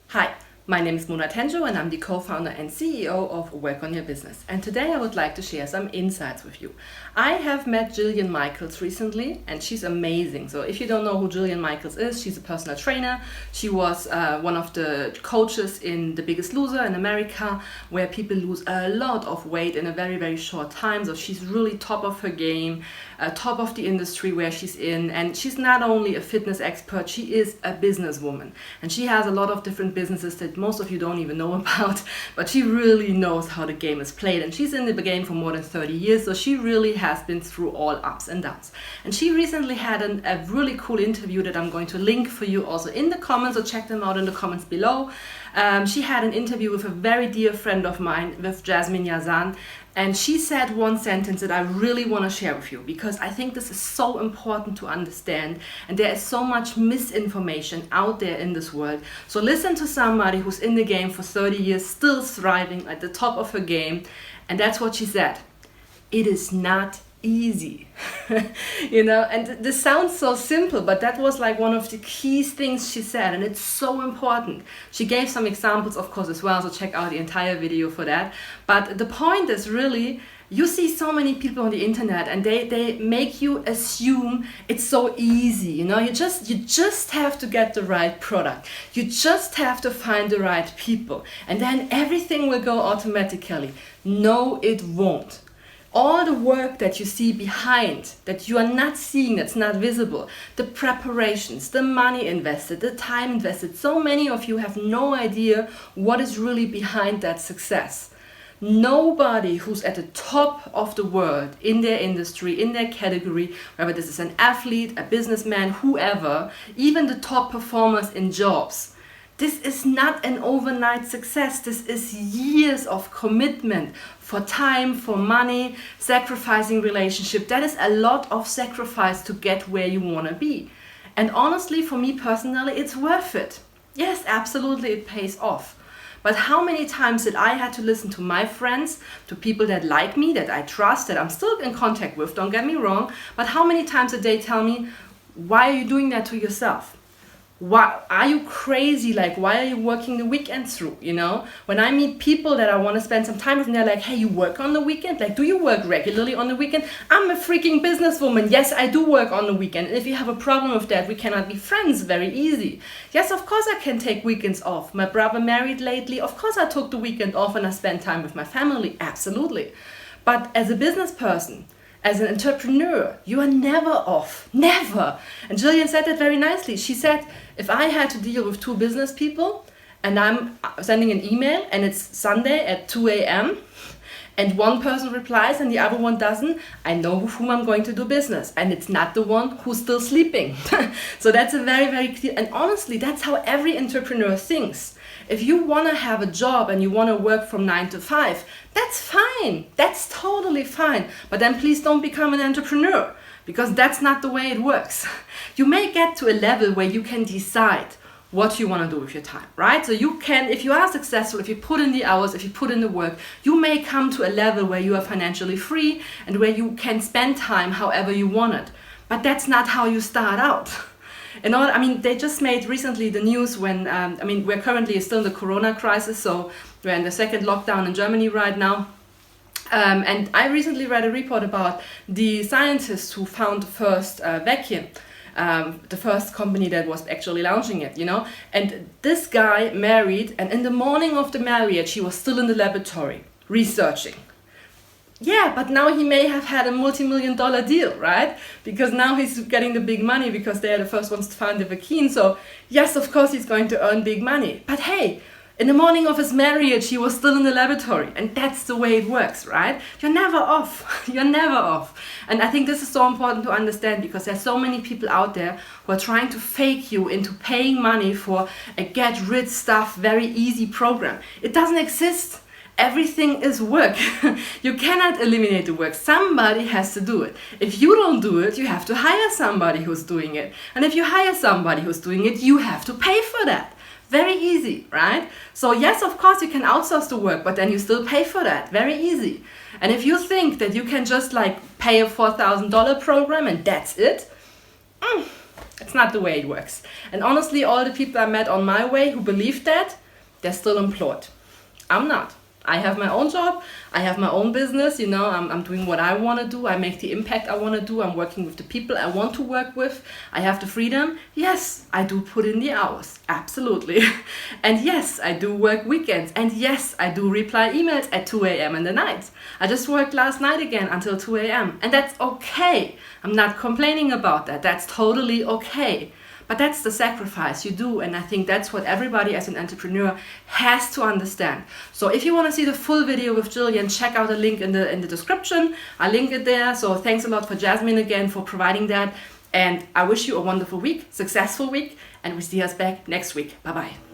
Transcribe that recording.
Hi, my name is Mona Tenjo and I'm the co-founder and CEO of Work on Your Business. And today I would like to share some insights with you. I have met Jillian Michaels recently and she's amazing. So if you don't know who Jillian Michaels is, she's a personal trainer. She was one of the coaches in The Biggest Loser in America, where people lose a lot of weight in a very, very short time. So she's really top of her game, top of the industry where she's in. And she's not only a fitness expert, she is a businesswoman. And she has a lot of different businesses that most of you don't even know about, but she really knows how the game is played. And she's in the game for more than 30 years, so she really has been through all ups and downs. And she recently had a really cool interview that I'm going to link for you also in the comments, so check them out in the comments below. She had an interview with a very dear friend of mine, with Yasemin Yazan, and she said one sentence that I really want to share with you, because I think this is so important to understand, and there is so much misinformation out there in this world. So listen to somebody who's in the game for 30 years, still thriving at the top of her game, and that's what she said. It is not easy. And this sounds so simple, but that was like one of the key things she said, and it's so important. She gave some examples, of course, as well, so check out the entire video for that. But the point is really, you see so many people on the internet and they make you assume it's so easy. You just have to get the right product. You just have to find the right people, and then everything will go automatically. No, it won't. All the work that you see behind, that you are not seeing, that's not visible, the preparations, the money invested, the time invested, so many of you have no idea what is really behind that success. Nobody who's at the top of the world in their industry, in their category, whether this is an athlete, a businessman, whoever, even the top performers in jobs, this is not an overnight success. This is years of commitment for time, for money, sacrificing relationship. That is a lot of sacrifice to get where you want to be. And honestly, for me personally, it's worth it. Yes, absolutely, it pays off. But how many times did I had to listen to my friends, to people that like me, that I trust, that I'm still in contact with, don't get me wrong, but how many times did they tell me, why are you doing that to yourself? Why are you crazy? Like, why are you working the weekend through? When I meet people that I want to spend some time with, and they're like, hey, you work on the weekend? Like, do you work regularly on the weekend? I'm a freaking businesswoman. Yes, I do work on the weekend. And if you have a problem with that, we cannot be friends. Very easy. Yes, of course I can take weekends off. My brother married lately. Of course I took the weekend off and I spent time with my family. Absolutely. But as a business person, as an entrepreneur, you are never off. Never. And Jillian said that very nicely. She said, if I had to deal with two business people and I'm sending an email and it's Sunday at 2 a.m. and one person replies and the other one doesn't, I know with whom I'm going to do business. And it's not the one who's still sleeping. So that's a very, very clear, and honestly, that's how every entrepreneur thinks. If you want to have a job and you want to work from 9 to 5, that's fine. That's totally fine. But then please don't become an entrepreneur, because that's not the way it works. You may get to a level where you can decide what you want to do with your time, right? So you can, if you are successful, if you put in the hours, if you put in the work, you may come to a level where you are financially free and where you can spend time however you want it. But that's not how you start out. They just made recently the news when, we're currently still in the Corona crisis, so we're in the second lockdown in Germany right now. And I recently read a report about the scientists who found the first vacuum, the first company that was actually launching it, And this guy married, and in the morning of the marriage, he was still in the laboratory researching. Yeah, but now he may have had a multi-million-dollar deal, right? Because now he's getting the big money because they're the first ones to find the vaccine. So yes, of course he's going to earn big money. But hey, in the morning of his marriage, he was still in the laboratory. And that's the way it works, right? You're never off. You're never off. And I think this is so important to understand, because there's so many people out there who are trying to fake you into paying money for a get-rid stuff, very easy program. It doesn't exist. Everything is work. You cannot eliminate the work. Somebody has to do it. If you don't do it, you have to hire somebody who's doing it. And if you hire somebody who's doing it, you have to pay for that. Very easy, right? So yes, of course you can outsource the work, but then you still pay for that. Very easy. And if you think that you can just pay a $4,000 program and that's it, it's not the way it works. And honestly, all the people I met on my way who believed that, they're still employed. I'm not. I have my own job, I have my own business, you know, I'm doing what I want to do, I make the impact I want to do, I'm working with the people I want to work with, I have the freedom. Yes, I do put in the hours, absolutely. And yes, I do work weekends, and yes, I do reply emails at 2 a.m. in the night. I just worked last night again until 2 a.m. and that's okay. I'm not complaining about that, that's totally okay. But that's the sacrifice you do, and I think that's what everybody as an entrepreneur has to understand. So if you want to see the full video with Jillian, check out the link in the description. I link it there. So thanks a lot for Yasemin again for providing that, and I wish you a wonderful week, successful week, and we see us back next week. Bye bye.